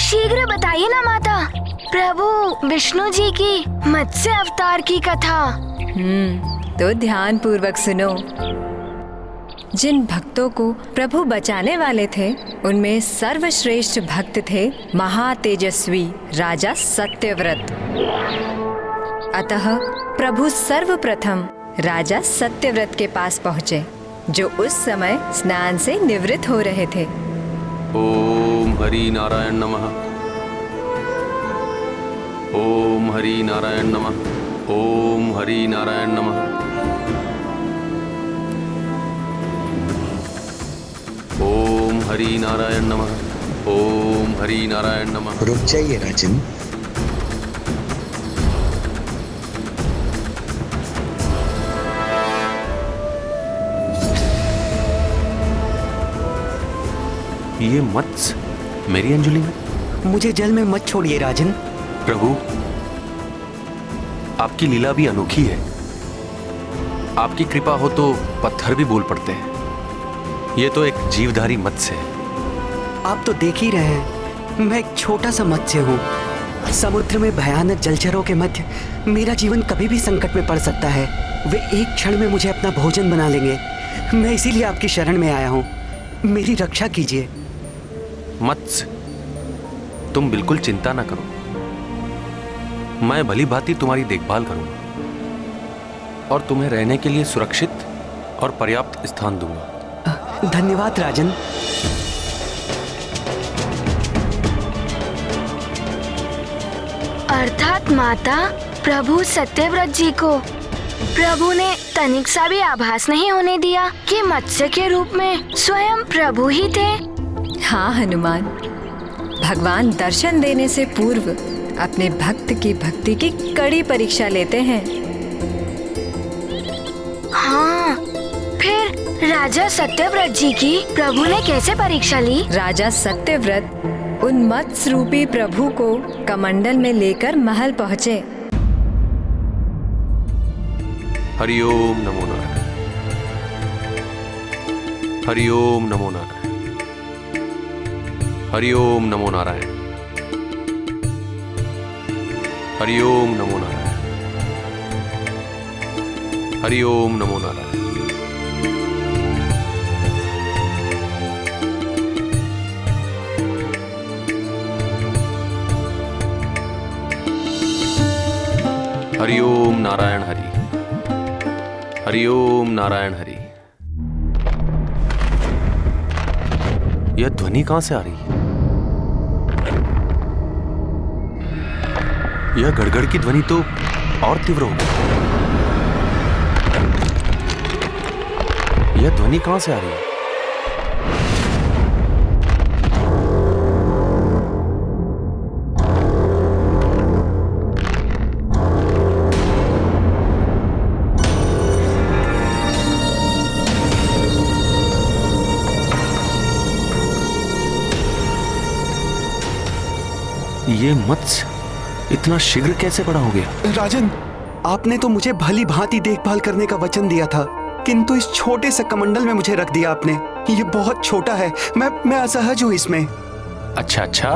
शीघ्र बताइए ना माता। प्रभु विष्णु जी की मत्स्य अवतार की कथा। तो ध्यान पूर्वक सुनो। जिन भक्तों को प्रभु बचाने वाले थे उनमें सर्वश्रेष्ठ भक्त थे महातेजस्वी राजा सत्यव्रत। अतः प्रभु सर्वप्रथम राजा सत्यव्रत के पास पहुँचे, जो उस समय स्नान से निवृत्त हो रहे थे। ओम हरि नारायण नमः। ओम हरि नारायण नमः। ओम हरि नारायण नमः। ओम हरि नारायण नमः। ओम हरि नारायण नमः। रुक जाइए राजन। ये मत्स्य मेरी अंजलि में? मुझे जल में मत छोड़िए राजन। प्रभु, आपकी लीला भी अनोखी है। आपकी कृपा हो तो पत्थर भी बोल पड़ते हैं। ये तो एक जीवधारी मत्स्य है। आप तो देख ही रहे हैं, मैं एक छोटा सा मत्स्य हूँ। समुद्र में भयानक जलचरों के मध्य मेरा जीवन कभी भी संकट में पड़ सकता है। वे एक क्षण में मुझे अपना भोजन बना लेंगे। मैं इसीलिए आपकी शरण में आया हूँ, मेरी रक्षा कीजिए। मत्स्य, तुम बिल्कुल चिंता ना करो। मैं भली भांति तुम्हारी देखभाल करूंगा और तुम्हें रहने के लिए सुरक्षित और पर्याप्त स्थान दूंगा। धन्यवाद राजन। अर्थात माता, प्रभु सत्यव्रत जी को प्रभु ने तनिक सा भी आभास नहीं होने दिया कि मत्स्य के रूप में स्वयं प्रभु ही थे। हाँ हनुमान, भगवान दर्शन देने से पूर्व अपने भक्त की भक्ति की कड़ी परीक्षा लेते हैं। हाँ, फिर राजा सत्यव्रत जी की प्रभु ने कैसे परीक्षा ली? राजा सत्यव्रत उन मत्स्य रूपी प्रभु को कमंडल में लेकर महल पहुँचे। हरिओम नमो नारायण। हरिओम नमो नारायण। हरिओम नमो नारायण। हरिओम नमो नारायण। हरिओम नमो नारायण। हरिओम नारायण हरि। हरिओम नारायण हरि। यह ध्वनि कहां से आ रही है? यह गड़गड़ की ध्वनि तो और तीव्र हो गई। यह ध्वनि कहां से आ रही है? ये मत्स्य इतना शीघ्र कैसे बड़ा हो गया? राजन, आपने तो मुझे भली भांति देखभाल करने का वचन दिया था, किंतु इस छोटे से कमंडल में मुझे रख दिया आपने। ये बहुत छोटा है, मैं असहज हूँ इसमें। अच्छा,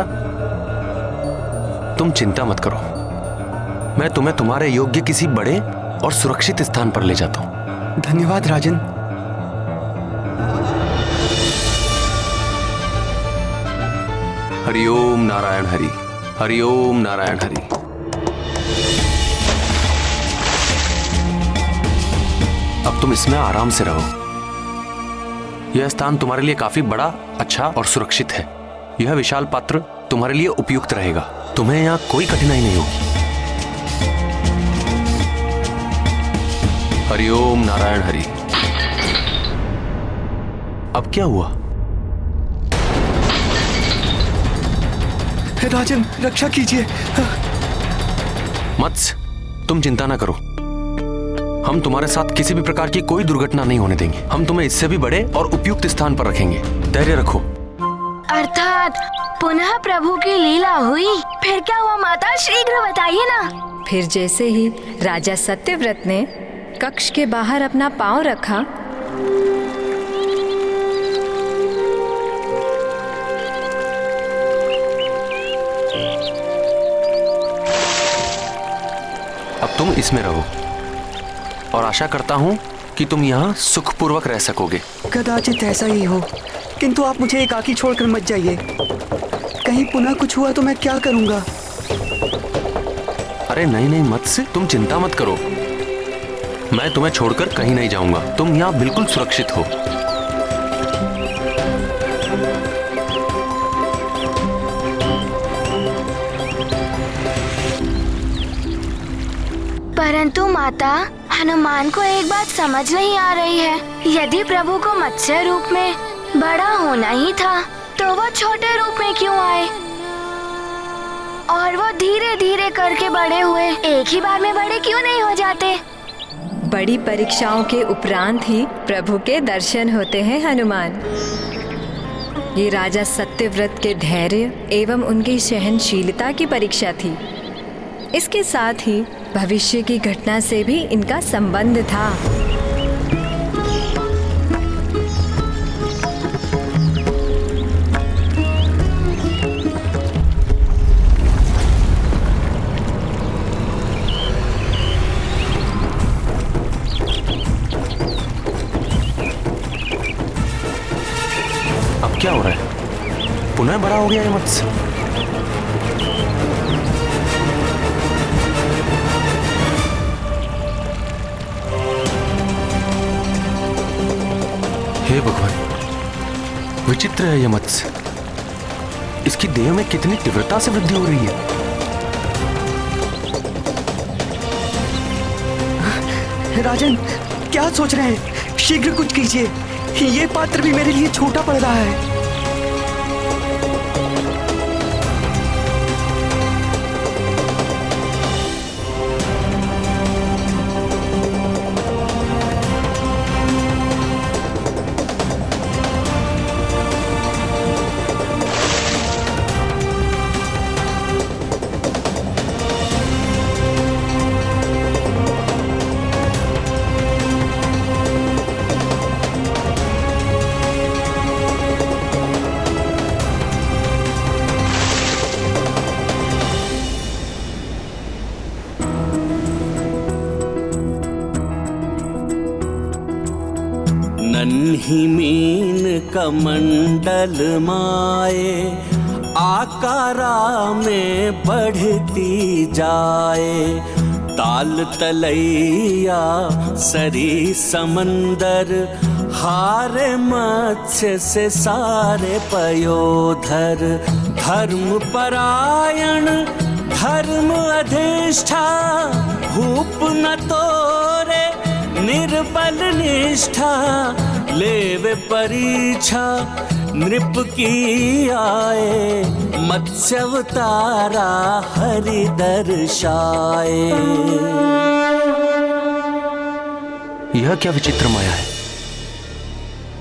तुम चिंता मत करो। मैं तुम्हें तुम्हारे योग्य किसी बड़े और सुरक्षित स्थान पर ले जाता हूँ। धन्यवाद राजन। हरिओम नारायण हरि। हरिओम नारायण हरि। अब तुम इसमें आराम से रहो। यह स्थान तुम्हारे लिए काफी बड़ा, अच्छा और सुरक्षित है। यह विशाल पात्र तुम्हारे लिए उपयुक्त रहेगा। तुम्हें यहाँ कोई कठिनाई नहीं होगी। हरिओम नारायण हरि। अब क्या हुआ? राजन, रक्षा कीजिए। मत्स्य, तुम चिंता ना करो। हम तुम्हारे साथ किसी भी प्रकार की कोई दुर्घटना नहीं होने देंगे। हम तुम्हें इससे भी बड़े और उपयुक्त स्थान पर रखेंगे। धैर्य रखो। अर्थात पुनः प्रभु की लीला हुई। फिर क्या हुआ माता, शीघ्र बताइए ना। फिर जैसे ही राजा सत्यव्रत ने कक्ष के बाहर अपना पांव रखा, अब तुम इसमें रहो और आशा करता हूं कि तुम यहाँ सुखपूर्वक रह सकोगे। कदाचित ऐसा ही हो, किंतु आप मुझे एकाकी छोड़कर मत जाइए। कहीं पुनः कुछ हुआ तो मैं क्या करूंगा? अरे नहीं नहीं मत्स्य, तुम चिंता मत करो। मैं तुम्हें छोड़कर कहीं नहीं जाऊंगा। तुम यहाँ बिल्कुल सुरक्षित हो। परंतु माता, हनुमान को एक बात समझ नहीं आ रही है। यदि प्रभु को मत्स्य रूप में बड़ा होना ही था तो वो छोटे रूप में क्यों आए? और वो धीरे धीरे करके बड़े हुए, एक ही बार में बड़े क्यों नहीं हो जाते? बड़ी परीक्षाओं के उपरांत ही प्रभु के दर्शन होते हैं हनुमान। ये राजा सत्यव्रत के धैर्य एवं उनकी सहनशीलता की परीक्षा थी। इसके साथ ही भविष्य की घटना से भी इनका संबंध था। अब क्या हो रहा है? पुनः बड़ा हो गया है मत्स्य। हे भगवान, विचित्र है यह मत्स्य। इसकी देह में कितनी तीव्रता से वृद्धि हो रही है। राजन, क्या सोच रहे हैं? शीघ्र कुछ कीजिए। ये पात्र भी मेरे लिए छोटा पड़ रहा है। नन्ही मीन कमंडल माए, आकारा में बढ़ती जाए। ताल तलैया सरी समंदर, हारे मत्स्य से सारे पयोधर। धर्म परायण धर्म अधिष्ठा, भूप न तोरे निर्बल निष्ठा। लेवे परीक्षा नृप की आए, मत्स्य अवतारा हरि दर्शाए। यह क्या विचित्र माया है?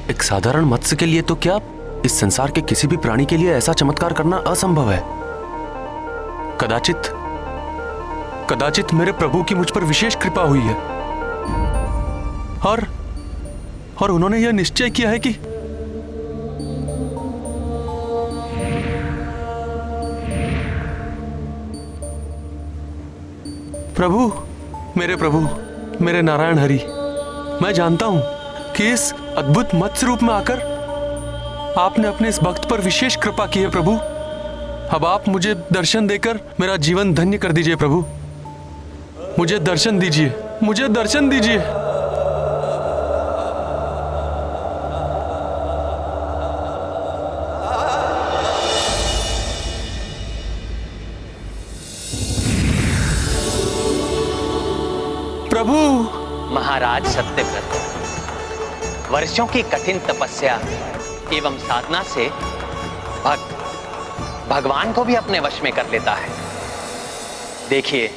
एक साधारण मत्स्य के लिए तो क्या, इस संसार के किसी भी प्राणी के लिए ऐसा चमत्कार करना असंभव है। कदाचित मेरे प्रभु की मुझ पर विशेष कृपा हुई है और उन्होंने यह निश्चय किया है कि प्रभु, मेरे नारायण हरि, मैं जानता हूं कि इस अद्भुत मत्स्य रूप में आकर आपने अपने इस भक्त पर विशेष कृपा की है प्रभु। अब आप मुझे दर्शन देकर मेरा जीवन धन्य कर दीजिए प्रभु। मुझे दर्शन दीजिए, मुझे दर्शन दीजिए। प्रभु। महाराज सत्यव्रत वर्षों की कठिन तपस्या एवं साधना से भगवान को भी अपने वश में कर लेता है। देखिए,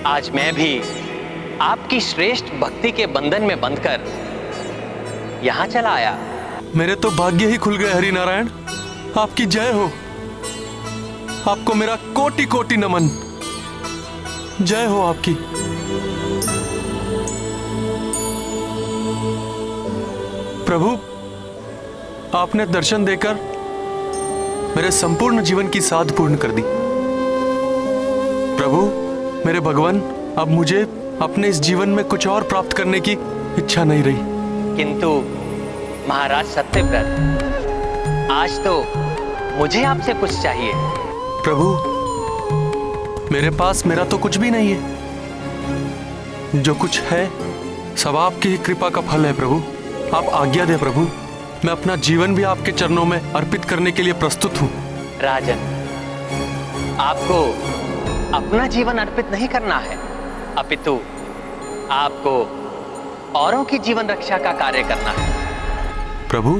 आज मैं भी आपकी श्रेष्ठ भक्ति के बंधन में बंधकर यहां चला आया। मेरे तो भाग्य ही खुल गए हरि नारायण। आपकी जय हो। आपको मेरा कोटि कोटि नमन। जय हो आपकी। प्रभु, आपने दर्शन देकर मेरे संपूर्ण जीवन की साध पूर्ण कर दी। प्रभु, मेरे भगवान, अब मुझे अपने इस जीवन में कुछ और प्राप्त करने की इच्छा नहीं रही। किंतु महाराज सत्यव्रत, आज तो मुझे आपसे कुछ चाहिए। प्रभु, मेरे पास मेरा तो कुछ भी नहीं है। जो कुछ है सब आपकी ही कृपा का फल है। प्रभु, आप आज्ञा दे प्रभु, मैं अपना जीवन भी आपके चरणों में अर्पित करने के लिए प्रस्तुत हूँ। राजन, आपको अपना जीवन अर्पित नहीं करना है, अपितु आपको औरों की जीवन रक्षा का कार्य करना है। प्रभु,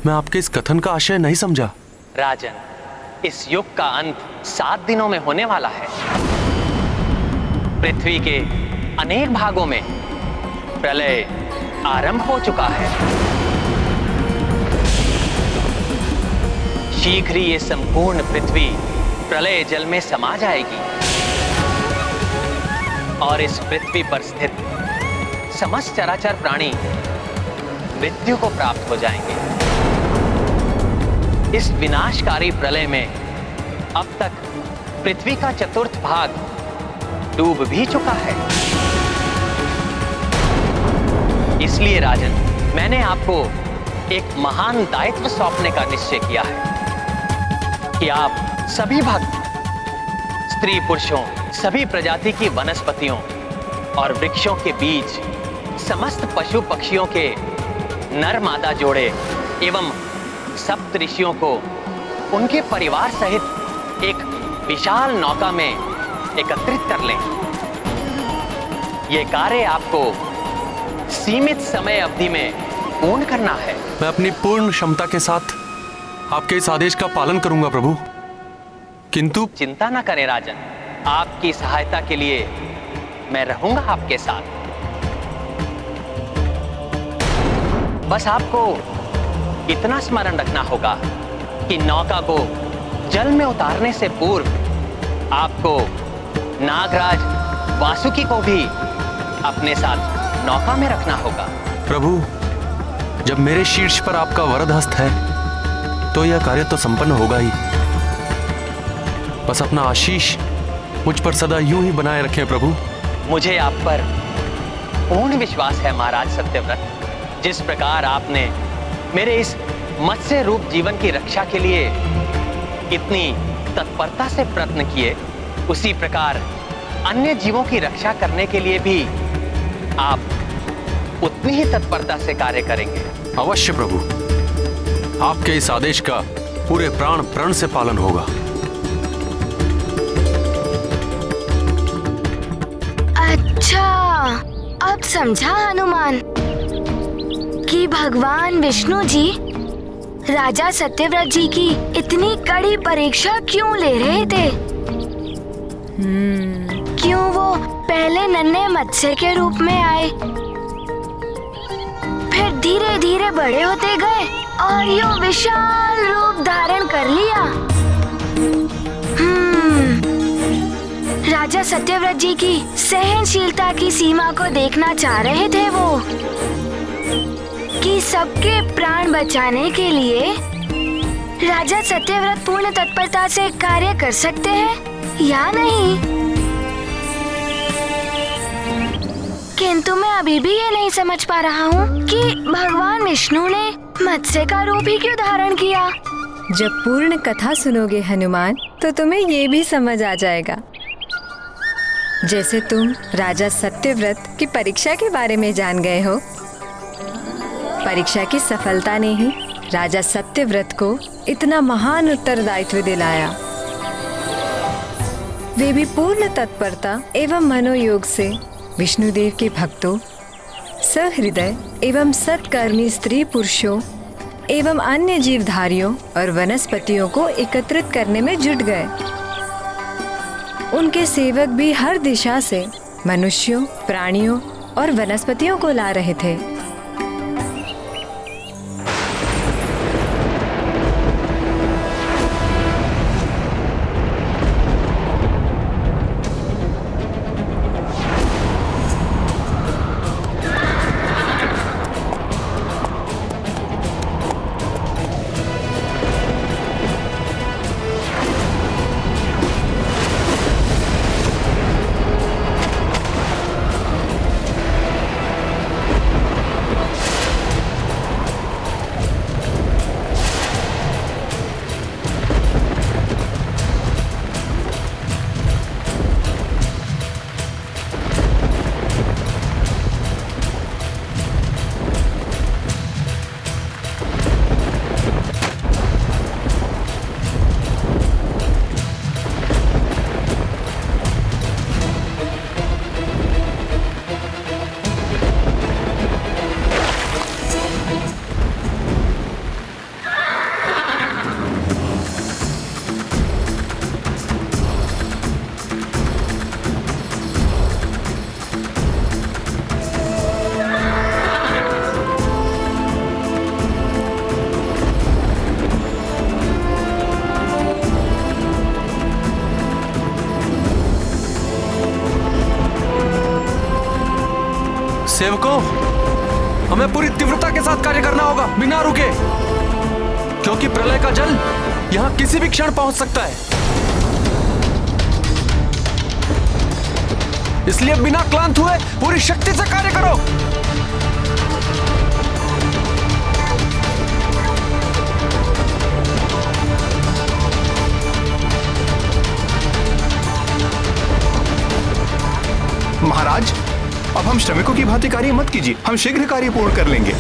मैं आपके इस कथन का आशय नहीं समझा। राजन, इस युग का अंत 7 दिनों में होने वाला है। पृथ्वी के अनेक भागों में प्रलय आरंभ हो चुका है। शीघ्र ही ये संपूर्ण पृथ्वी प्रलय जल में समा जाएगी और इस पृथ्वी पर स्थित समस्त चराचर प्राणी मृत्यु को प्राप्त हो जाएंगे। इस विनाशकारी प्रलय में अब तक पृथ्वी का चतुर्थ भाग डूब भी चुका है। इसलिए राजन, मैंने आपको एक महान दायित्व सौंपने का निश्चय किया है कि आप सभी भक्त, स्त्री पुरुषों, सभी प्रजाति की वनस्पतियों और वृक्षों के बीच समस्त पशु पक्षियों के नर मादा जोड़े एवं सप्त ऋषियों को उनके परिवार सहित एक विशाल नौका में एकत्रित कर लें। यह कार्य आपको सीमित समय अवधि में पूर्ण करना है। मैं अपनी पूर्ण क्षमता के साथ आपके इस आदेश का पालन करूंगा प्रभु, किंतु चिंता न करें राजन, आपकी सहायता के लिए मैं रहूंगा आपके साथ। बस आपको इतना स्मरण रखना होगा कि नौका को जल में उतारने से पूर्व आपको नागराज वासुकी को भी अपने साथ नौका में रखना होगा। प्रभु, जब मेरे शीर्ष पर आपका वरद हस्त है तो यह कार्य तो संपन्न होगा ही। बस अपना आशीष मुझ पर सदा यूं ही बनाए रखें प्रभु। मुझे आप पर पूर्ण विश्वास है महाराज सत्यव्रत। जिस प्रकार आपने मेरे इस मत्स्य रूप जीवन की रक्षा के लिए इतनी तत्परता से प्रयत्न किए, उसी प्रकार अन्य जीवों की रक्षा करने के लिए भी आप उतनी ही तत्परता से कार्य करेंगे। अवश्य प्रभु, आपके इस आदेश का पूरे प्राण प्रण से पालन होगा। अच्छा, अब समझा हनुमान कि भगवान विष्णु जी राजा सत्यव्रत जी की इतनी कड़ी परीक्षा क्यों ले रहे थे। क्यों वो पहले नन्हे मत्स्य के रूप में आए, फिर धीरे धीरे बड़े होते गए और यो विशाल रूप धारण कर लिया। राजा सत्यव्रत जी की सहनशीलता की सीमा को देखना चाह रहे थे वो, कि सबके प्राण बचाने के लिए राजा सत्यव्रत पूर्ण तत्परता से कार्य कर सकते हैं या नहीं। किंतु मैं अभी भी ये नहीं समझ पा रहा हूँ कि भगवान विष्णु ने मत्स्य का रूप ही क्यों धारण किया। जब पूर्ण कथा सुनोगे हनुमान, तो तुम्हें ये भी समझ आ जाएगा। जैसे तुम राजा सत्यव्रत की परीक्षा के बारे में जान गए हो, परीक्षा की सफलता ने ही राजा सत्यव्रत को इतना महान उत्तरदायित्व दिलाया। वे भी पूर्ण तत्परता एवं मनोयोग से विष्णुदेव के भक्तों, सहृदय एवं सत्कर्मी स्त्री पुरुषों एवं अन्य जीवधारियों और वनस्पतियों को एकत्रित करने में जुट गए। उनके सेवक भी हर दिशा से मनुष्यों, प्राणियों और वनस्पतियों को ला रहे थे। सेवकों, हमें पूरी तीव्रता के साथ कार्य करना होगा, बिना रुके, क्योंकि प्रलय का जल यहां किसी भी क्षण पहुंच सकता है। इसलिए बिना क्लांत हुए पूरी शक्ति से कार्य करो। महाराज, अब हम श्रमिकों की भांति कार्य मत कीजिए, हम शीघ्र कार्य पूर्ण कर लेंगे।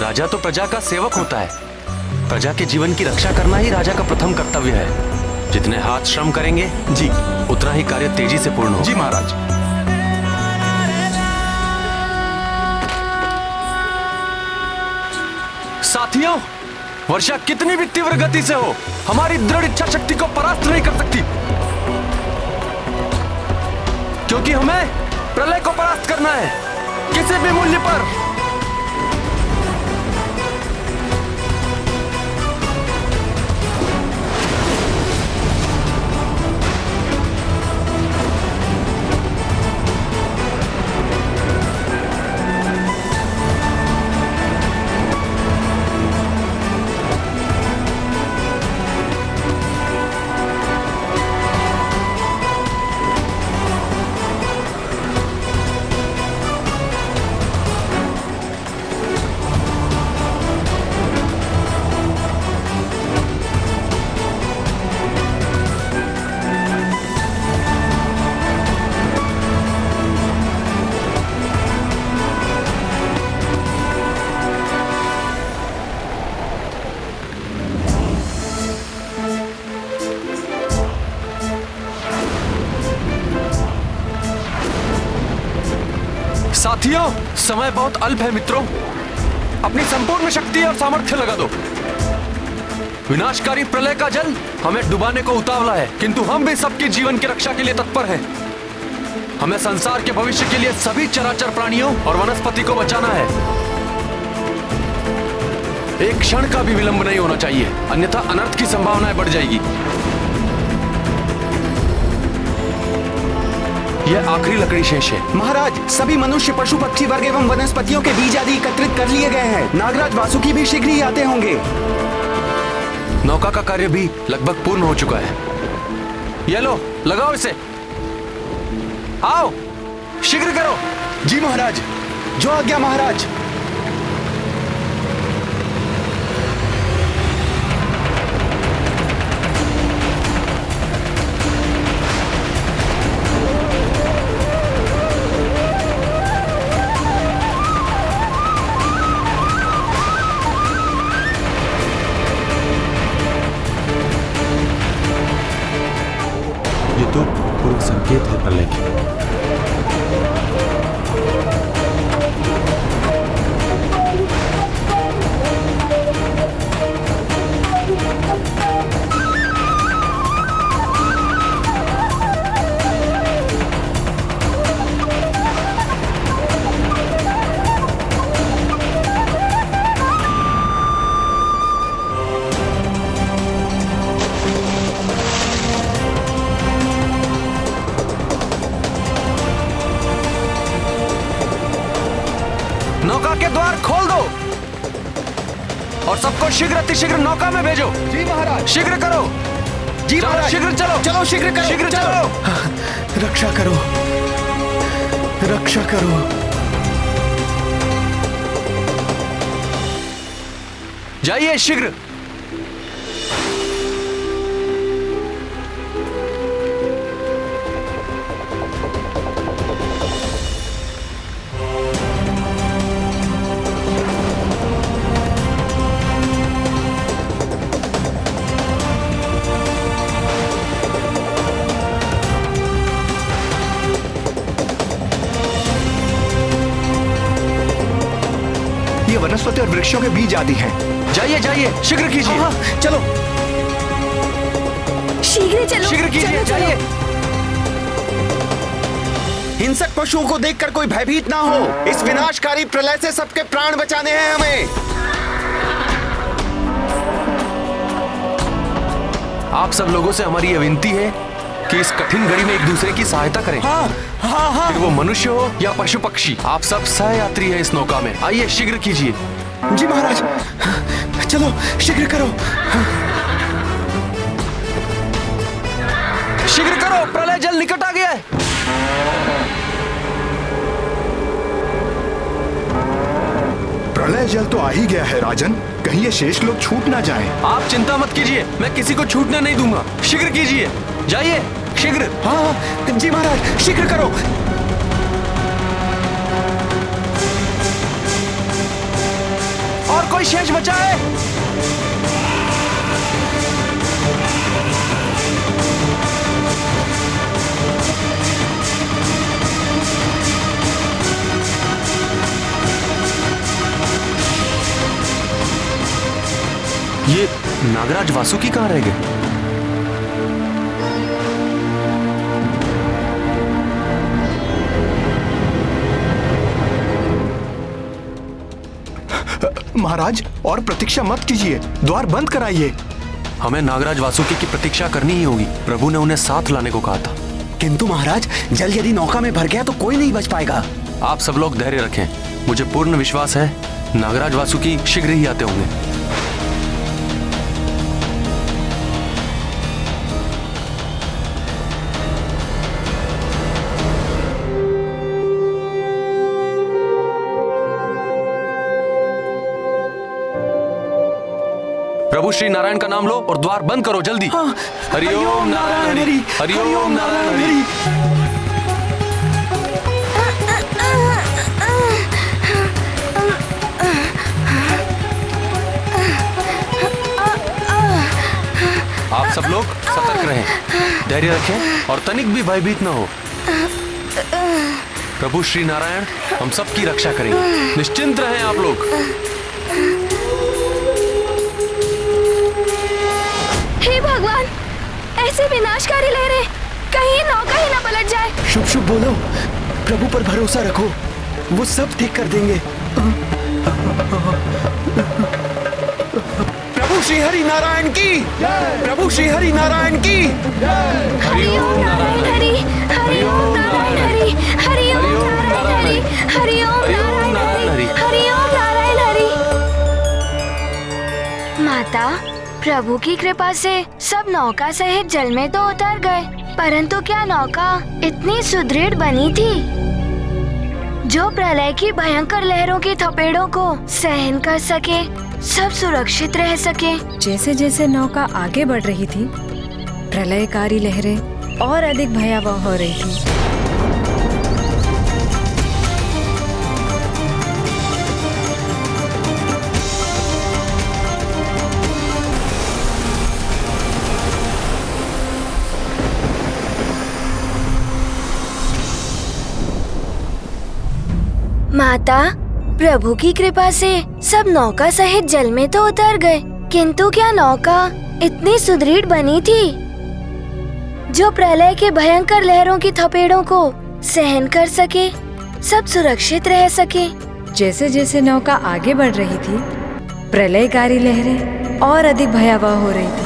राजा तो प्रजा का सेवक होता है। प्रजा के जीवन की रक्षा करना ही राजा का प्रथम कर्तव्य है। जितने हाथ श्रम करेंगे जी, उतना ही कार्य तेजी से पूर्ण हो। जी महाराज। साथियों, वर्षा कितनी भी तीव्र गति से हो, हमारी दृढ़ इच्छा शक्ति को परास्त नहीं कर सकती, क्योंकि हमें प्रलय को परास्त करना है, किसी भी मूल्य पर। साथियों, समय बहुत अल्प है मित्रों, अपनी संपूर्ण शक्ति और सामर्थ्य लगा दो। विनाशकारी प्रलय का जल हमें डुबाने को उतावला है, किंतु हम भी सबके जीवन की रक्षा के लिए तत्पर हैं। हमें संसार के भविष्य के लिए सभी चराचर प्राणियों और वनस्पति को बचाना है। एक क्षण का भी विलंब नहीं होना चाहिए, अन्यथा अनर्थ की संभावनाएं बढ़ जाएगी। यह आखिरी लकड़ी शेष है। महाराज, सभी मनुष्य, पशु, पक्षी वर्ग एवं वनस्पतियों के बीज आदि एकत्रित कर लिए गए हैं। नागराज वासुकी भी शीघ्र ही आते होंगे। नौका का कार्य भी लगभग पूर्ण हो चुका है। ये लो, लगाओ इसे। आओ, शीघ्र करो। जी महाराज। जो आज्ञा महाराज। ये तो पूर्व संकेत है प्रलय की। नौका के द्वार खोल दो और सबको शीघ्र अतिशीघ्र नौका में भेजो। जी महाराज। शीघ्र करो। जी चलो, महाराज। शीघ्र चलो। चलो शीघ्र करो। शीघ्र चलो। रक्षा करो, रक्षा करो। जाइए शीघ्र। ये वनस्पति और वृक्षों के बीज आदि हैं। जाइए जाइए, शीघ्र कीजिए। चलो शीघ्र चलो। शीघ्र कीजिए, जाइए। हिंसक पशुओं को देखकर कोई भयभीत ना हो। इस विनाशकारी प्रलय से सबके प्राण बचाने हैं हमें। आप सब लोगों से हमारी यह विनती है कि इस कठिन घड़ी में एक दूसरे की सहायता करें। हाँ हाँ हाँ। फिर वो मनुष्य हो या पशु पक्षी, आप सब सहयात्री हैं इस नौका में। आइए शीघ्र कीजिए। जी महाराज, चलो शीघ्र करो। शीघ्र करो, प्रलय जल निकट आ गया है। प्रलय जल तो आ ही गया है राजन, कहीं ये शेष लोग छूट ना जाएं। आप चिंता मत कीजिए, मैं किसी को छूटने नहीं दूंगा। शीघ्र कीजिए, जाइए शीघ्र। हाँ जी महाराज, शीघ्र करो। और कोई शेष बचा है? ये नागराज वासुकी कहाँ रह गए? महाराज और प्रतीक्षा मत कीजिए, द्वार बंद कराइए। हमें नागराज वासुकी की प्रतीक्षा करनी ही होगी। प्रभु ने उन्हें साथ लाने को कहा था। किंतु महाराज, जल यदि नौका में भर गया तो कोई नहीं बच पाएगा। आप सब लोग धैर्य रखें, मुझे पूर्ण विश्वास है नागराज वासुकी शीघ्र ही आते होंगे। प्रभु श्री नारायण का नाम लो और द्वार बंद करो जल्दी। हरिओम नारायण हरि, हरिओम नारायण हरि। आप सब लोग सतर्क रहें, धैर्य रखें और तनिक भी भयभीत न हो। प्रभु श्री नारायण हम सब की रक्षा करेंगे, निश्चिंत रहें आप लोग। हे भगवान, ऐसे विनाशकारी लहरें, कहीं नौका ही ना पलट जाए। शुभ शुभ बोलो, प्रभु पर भरोसा रखो, वो सब ठीक कर देंगे। प्रभु श्री हरि नारायण की, प्रभु श्री हरि नारायण की। हरिओम नारायण हरि, हरिओम नारायण हरि, हरिओम नारायण हरि, हरिओम नारायण हरि, हरिओम नारायण हरि। माता, प्रभु की कृपा से सब नौका सहित जल में तो उतर गए, परंतु क्या नौका इतनी सुदृढ़ बनी थी जो प्रलय की भयंकर लहरों की थपेड़ों को सहन कर सके, सब सुरक्षित रह सके। जैसे जैसे नौका आगे बढ़ रही थी, प्रलयकारी लहरें और अधिक भयावह हो रही थी। माता, प्रभु की कृपा से सब नौका सहित जल में तो उतर गए, किंतु क्या नौका इतनी सुदृढ़ बनी थी जो प्रलय के भयंकर लहरों की थपेड़ों को सहन कर सके, सब सुरक्षित रह सके। जैसे जैसे नौका आगे बढ़ रही थी, प्रलयकारी लहरें और अधिक भयावह हो रही थी।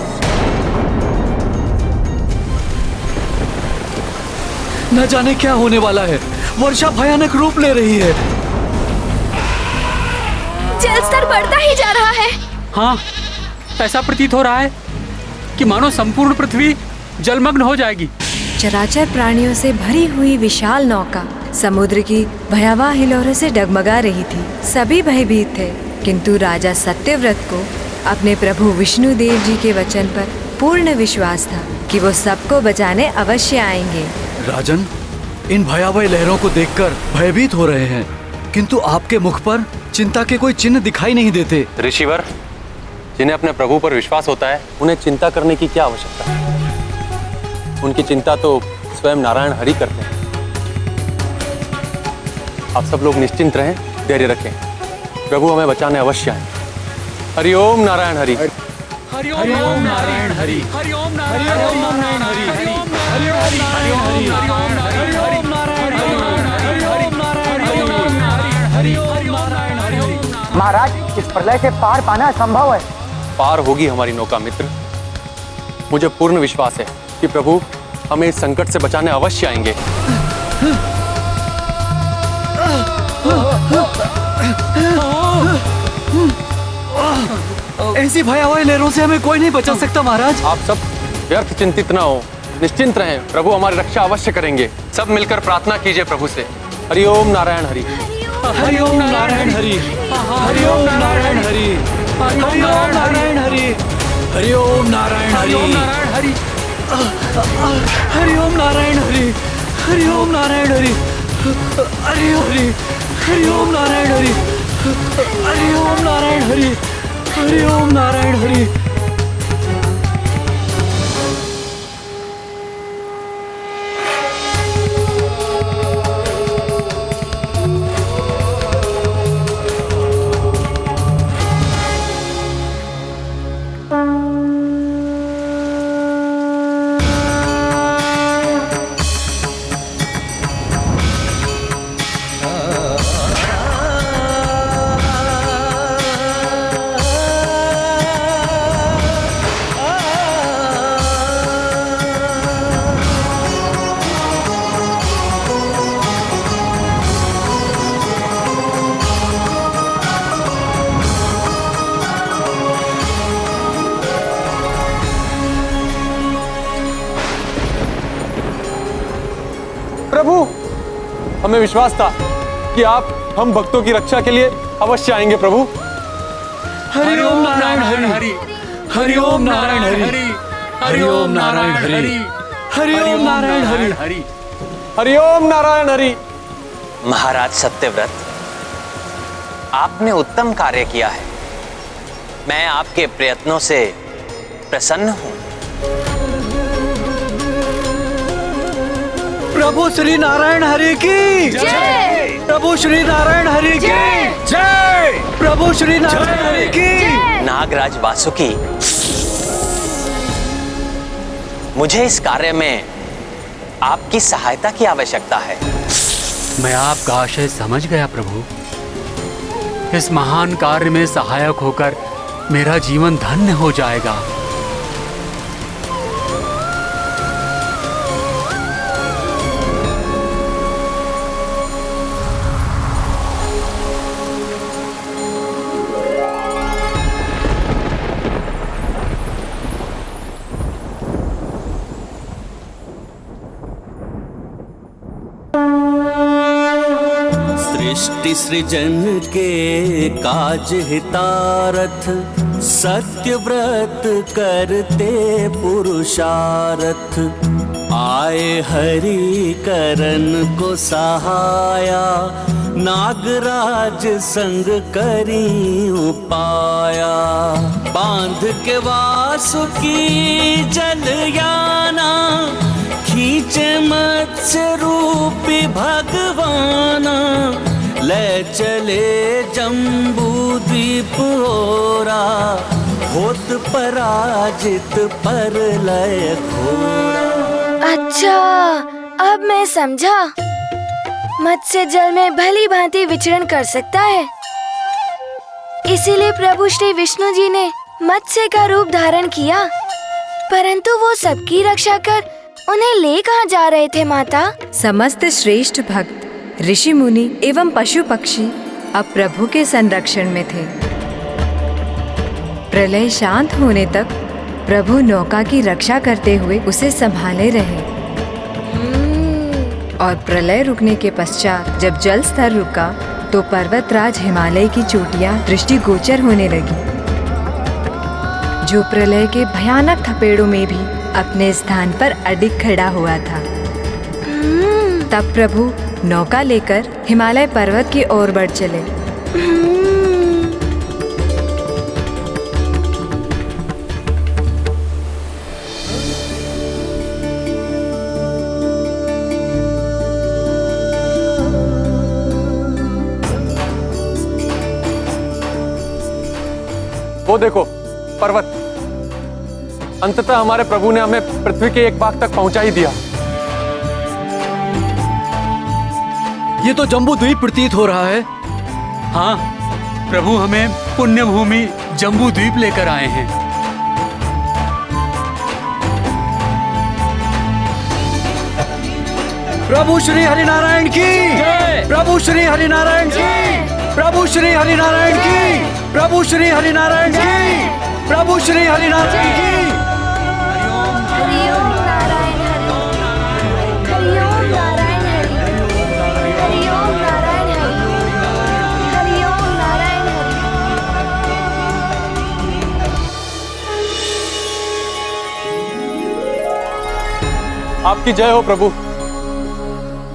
न जाने क्या होने वाला है, वर्षा भयानक रूप ले रही है। जल स्तर बढ़ता ही जा रहा है। हाँ, ऐसा प्रतीत हो रहा है कि मानो संपूर्ण पृथ्वी जलमग्न हो जाएगी। चराचर प्राणियों से भरी हुई विशाल नौका समुद्र की भयावह हिलोरों से डगमगा रही थी। सभी भयभीत थे, किंतु राजा सत्यव्रत को अपने प्रभु विष्णु देव जी के वचन पर पूर्ण विश्वास था कि वो सबको बचाने अवश्य आएंगे। राजन, इन भयावह लहरों को देखकर भयभीत हो रहे हैं, किंतु आपके मुख पर चिंता के कोई चिन्ह दिखाई नहीं देते। ऋषिवर, जिन्हें अपने प्रभु पर विश्वास होता है, उन्हें चिंता करने की क्या आवश्यकता है? उनकी चिंता तो स्वयं नारायण हरि करते हैं। आप सब लोग निश्चिंत रहें, धैर्य रखें, प्रभु हमें बचाने अवश्य आए। हरिओम नारायण हरि, हरिओम नारायण हरि, हरिओम नारायण हरि, हरिओम नारायण हरि। महाराज, इस प्रलय से पार पाना असंभव है। पार होगी हमारी नौका मित्र। मुझे पूर्ण विश्वास है कि प्रभु हमें इस संकट से बचाने अवश्य आएंगे। ऐसी भयावह लहरों से हमें कोई नहीं बचा सकता महाराज। आप सब व्यर्थ चिंतित ना हो, निश्चिंत रहें, प्रभु हमारी रक्षा अवश्य करेंगे। सब मिलकर प्रार्थना कीजिए प्रभु से। हरि ओम नारायण हरि। हरि ओम नारायण हरि। हरि ओम नारायण हरि। हरि ओम नारायण हरि। हरि ओम नारायण हरि। हरि ओम नारायण हरि। हरि ओम नारायण हरि। हरि हरि। हरि ओम नारायण हरि। हरि ओम नारायण हरि। हरि ओम नारायण हरि। प्रभु, हमें विश्वास था कि आप हम भक्तों की रक्षा के लिए अवश्य आएंगे प्रभु। हरि ओम नारायण हरि। हरि ओम नारायण हरि। हरि ओम नारायण हरि। हरि ओम नारायण हरि। हरि ओम नारायण हरि। महाराज सत्यव्रत, आपने उत्तम कार्य किया है। मैं आपके प्रयत्नों से प्रसन्न हूं। प्रभु श्री नारायण हरि की जय। प्रभु श्री नारायण हरि की जय। प्रभु श्री नारायण हरि की। नागराज वासुकी, मुझे इस कार्य में आपकी सहायता की आवश्यकता है। मैं आपका आशय समझ गया प्रभु। इस महान कार्य में सहायक होकर मेरा जीवन धन्य हो जाएगा। सृष्टि सृजन के काज हितारथ, सत्य व्रत करते पुरुषारथ। आए हरि करन को सहाया, नागराज संग करी उपाया। बांध के वासुकी जलयाना, खींचे मत्स्य रूपी भगवाना। ले चले जम्बू द्वीप ओरा, होत पराजित परलय घोरा। अच्छा, अब मैं समझा। मत्स्य जल में भली भांति विचरण कर सकता है, इसीलिए प्रभु श्री विष्णु जी ने मत्स्य का रूप धारण किया। परंतु वो सबकी रक्षा कर उन्हें ले कहाँ जा रहे थे माता? समस्त श्रेष्ठ भक्त, ऋषि मुनि एवं पशु पक्षी अब प्रभु के संरक्षण में थे। प्रलय शांत होने तक प्रभु नौका की रक्षा करते हुए उसे संभाले रहे। और प्रलय रुकने के पश्चात जब जल स्तर रुका तो पर्वतराज हिमालय की चोटियां दृष्टिगोचर होने लगी, जो प्रलय के भयानक थपेड़ों में भी अपने स्थान पर अडिग खड़ा हुआ था। तब प्रभु नौका लेकर हिमालय पर्वत की ओर बढ़ चले। वो देखो पर्वत, अंततः हमारे प्रभु ने हमें पृथ्वी के एक भाग तक पहुंचा ही दिया। ये तो जम्बू द्वीप प्रतीत हो रहा है। हाँ प्रभु, हमें पुण्य भूमि जम्बू द्वीप लेकर आए हैं। प्रभु श्री हरिनारायण की प्रभु श्री हरिनारायण की प्रभु श्री हरिनारायण की प्रभु श्री हरिनारायण की प्रभु श्री हरिनारायण की। हरिओम नारायण हरि, हरिओम नारायण हरि, हरिओम नारायण हरि, हरिओम नारायण हरि। आपकी जय हो प्रभु।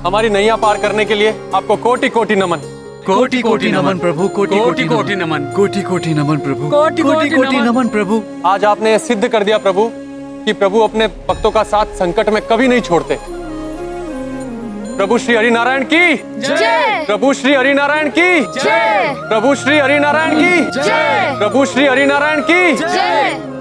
हमारी नैया पार करने के लिए आपको कोटि कोटि नमन। कोटि कोटि नमन प्रभु, कोटि कोटि नमन, कोटि कोटि नमन प्रभु, कोटि कोटि नमन प्रभु। आज आपने यह सिद्ध कर दिया प्रभु कि प्रभु अपने भक्तों का साथ संकट में कभी नहीं छोड़ते। प्रभु श्री हरिनारायण की जय। प्रभु श्री हरिनारायण की जय। प्रभु श्री हरिनारायण की जय। प्रभु श्री हरिनारायण की जय।